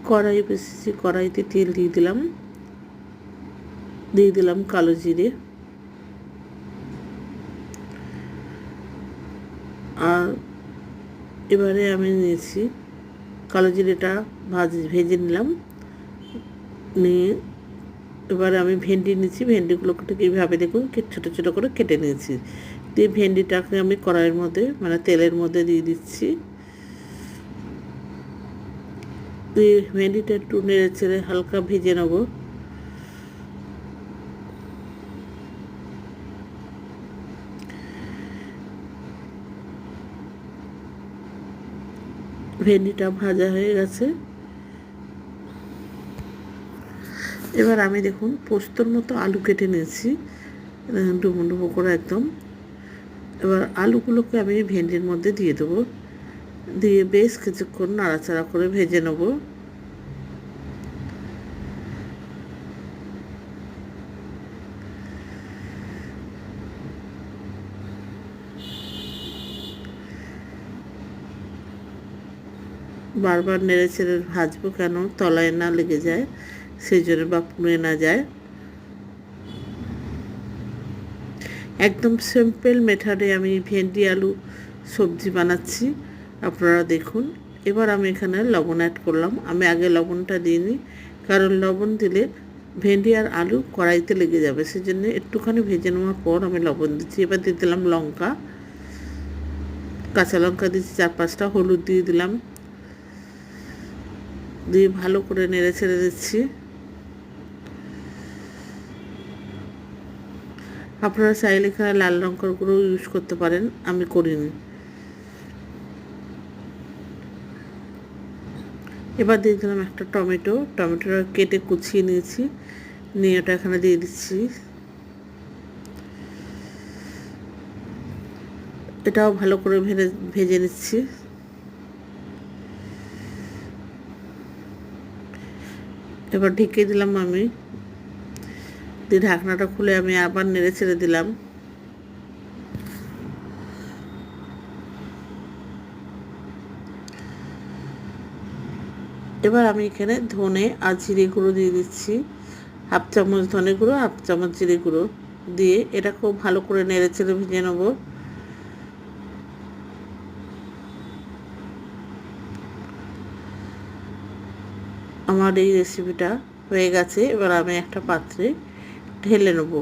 কড়াই বসিয়েছি, কড়াইতে তেল দিয়ে দিলাম কালো জিরে, আর এবারে আমি নিয়েছি কালো জিরেটা ভেজে নিলাম। নিয়ে এবারে আমি ভেন্ডি নিয়েছি, ভেন্ডিগুলোকে ঠিক এইভাবে দেখুন ছোটো ছোটো করে কেটে নিয়েছি। দিয়ে ভেন্ডিটাকে আমি কড়াইয়ের মধ্যে মানে তেলের মধ্যে দিয়ে দিচ্ছি। দিয়ে ভেন্ডিটা একটু নেড়ে চেড়ে হালকা ভেজে নেব। ভেন্ডিটা ভাজা হয়ে গেছে। এবার আমি দেখুন পোস্তর মতো আলু কেটে নিয়েছি ডুবো ডুবো করে একদম। এবার আলুগুলোকে আমি ভেন্ডির মধ্যে দিয়ে দেবো, দিয়ে বেশ কিছুক্ষণ নাড়াচাড়া করে ভেজে নেব। বারবার নেড়ে চেড়ে ভাজবো, কেন তলায় না লেগে যায় সেই জন্য, বা পুড়ে না যায়। একদম সিম্পল মেথডে আমি ভেন্ডি আলু সবজি বানাচ্ছি, আপনারা দেখুন। এবার আমি এখানে লবণ অ্যাড করলাম। আমি আগে লবণটা দিইনি, কারণ লবণ দিলে ভেন্ডি আর আলু কড়াইতে লেগে যাবে, সেই জন্য একটুখানি ভেজে নেওয়ার পর আমি লবণ দিচ্ছি। এবার দিয়ে দিলাম লঙ্কা, কাঁচা লঙ্কা দিচ্ছি 4-5টা, হলুদ দিয়ে দিলাম, দিয়ে ভালো করে নেড়ে ছেড়ে দিচ্ছি। আপনারা চাইলে এখানে লাল লঙ্কার গুঁড়ো ইউজ করতে পারেন, আমি করিনি। এবার দিয়ে দিলাম একটা টমেটোটা কেটে কুচিয়ে নিয়েছি, নিয়ে ওটা এখানে দিয়ে দিচ্ছি। এটাও ভালো করে ভেজে নিচ্ছি। এবার ঢেকে দিলাম আমি, দিয়ে ঢাকনাটা খুলে আমি আবার নেড়ে ছেড়ে দিলাম। এবার আমি এখানে ধনে আর জিরে গুঁড়ো দিয়ে দিচ্ছি, 1/2 চামচ ধনে গুঁড়ো, 1/2 চামচ জিরে গুঁড়ো দিয়ে এটা খুব ভালো করে নেড়ে ছেড়ে ভেজে নেব। আমার এই রেসিপিটা হয়ে গেছে। এবার আমি একটা পাত্রে ঢেলে নেব।